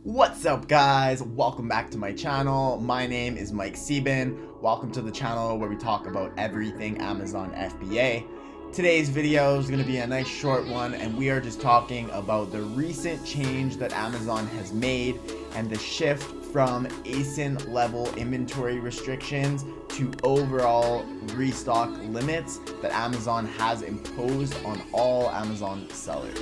What's up guys? Welcome back to my channel. My name is Mike Sieben. Welcome to the channel where we talk about everything Amazon FBA. Today's video is going to be a nice short one, and we are just talking about the recent change that Amazon has made and the shift from ASIN level inventory restrictions to overall restock limits that Amazon has imposed on all Amazon sellers.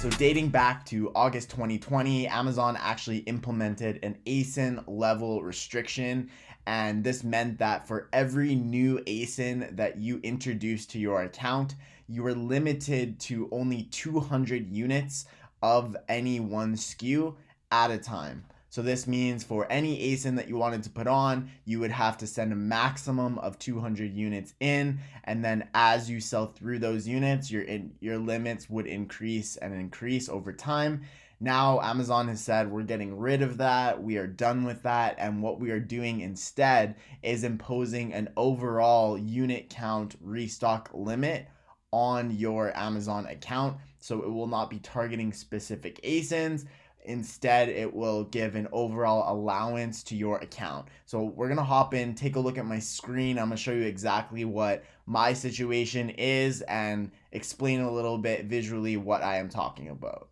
So dating back to August 2020, Amazon actually implemented an ASIN level restriction, and this meant that for every new ASIN that you introduce to your account, you are limited to only 200 units of any one SKU at a time. So this means for any ASIN that you wanted to put on, you would have to send a maximum of 200 units in, and then as you sell through those units, your limits would increase and increase over time. Now Amazon has said we're getting rid of that, we are done with that, and what we are doing instead is imposing an overall unit count restock limit on your Amazon account. So it will not be targeting specific ASINs. Instead, it will give an overall allowance to your account. So we're gonna hop in, take a look at my screen. I'm gonna show you exactly what my situation is and explain a little bit visually what I am talking about.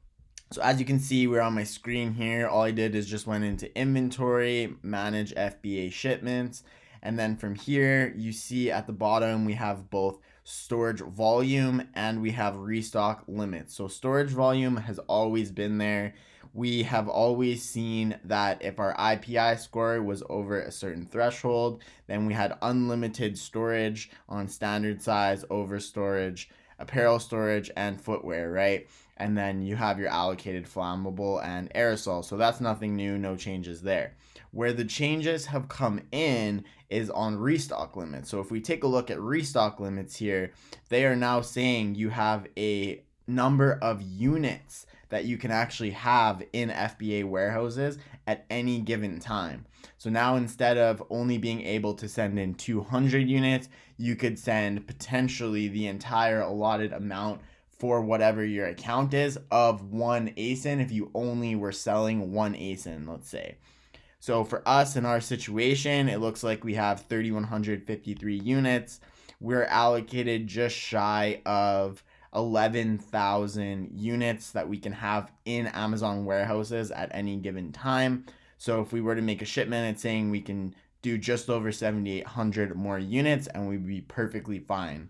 So as you can see, we're on my screen here. All I did is just went into inventory, manage FBA shipments. And then from here, you see at the bottom, we have both storage volume and we have restock limits. So storage volume has always been there. We have always seen that if our IPI score was over a certain threshold, then we had unlimited storage on standard size, over storage, apparel storage, and footwear, right? And then you have your allocated flammable and aerosol. So that's nothing new, no changes there. Where the changes have come in is on restock limits. So if we take a look at restock limits here, they are now saying you have a number of units that you can actually have in FBA warehouses at any given time. So now instead of only being able to send in 200 units, you could send potentially the entire allotted amount for whatever your account is of one ASIN if you only were selling one ASIN, let's say. So for us in our situation, it looks like we have 3,153 units. We're allocated just shy of 11,000 units that we can have in Amazon warehouses at any given time. So if we were to make a shipment, it's saying we can do just over 7,800 more units and we'd be perfectly fine.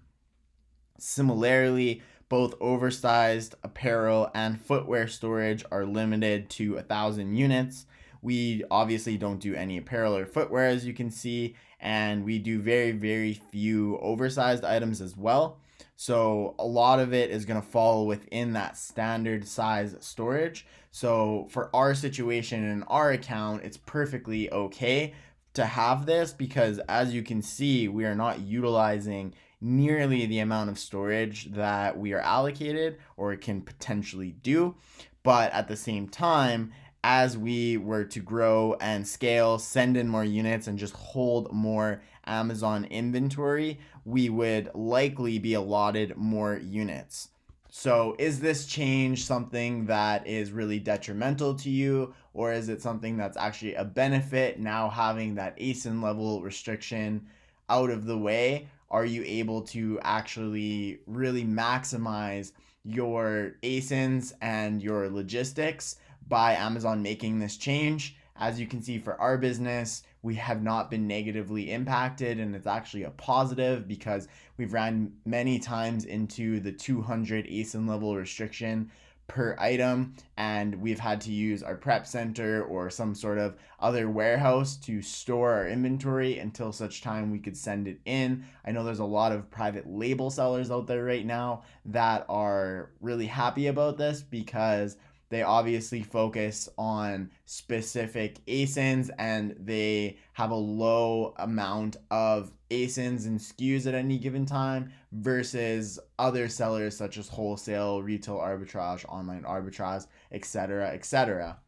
Similarly, both oversized apparel and footwear storage are limited to 1,000 units. We obviously don't do any apparel or footwear, as you can see, and we do very, very few oversized items as well. So a lot of it is going to fall within that standard size storage. So for our situation in our account, it's perfectly okay to have this because as you can see, we are not utilizing nearly the amount of storage that we are allocated or can potentially do. But at the same time, as we were to grow and scale, send in more units and just hold more Amazon inventory, we would likely be allotted more units. So is this change something that is really detrimental to you, or is it something that's actually a benefit now having that ASIN level restriction out of the way? Are you able to actually really maximize your ASINs and your logistics by Amazon making this change? As you can see for our business, we have not been negatively impacted, and it's actually a positive because we've ran many times into the 200 ASIN level restriction per item, and we've had to use our prep center or some sort of other warehouse to store our inventory until such time we could send it in. I know there's a lot of private label sellers out there right now that are really happy about this because they obviously focus on specific ASINs and they have a low amount of ASINs and SKUs at any given time versus other sellers such as wholesale, retail arbitrage, online arbitrage, etc., etc.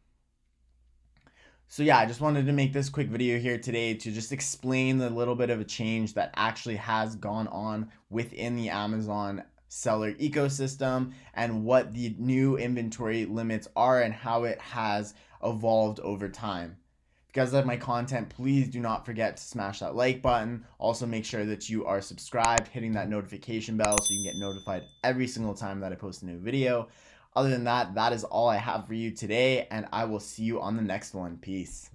So yeah, I just wanted to make this quick video here today to just explain a little bit of a change that actually has gone on within the Amazon seller ecosystem and what the new inventory limits are and how it has evolved over time. If you guys like my content, please do not forget to smash that like button. Also make sure that you are subscribed, hitting that notification bell so you can get notified every single time that I post a new video. Other than that, that is all I have for you today, and I will see you on the next one. Peace.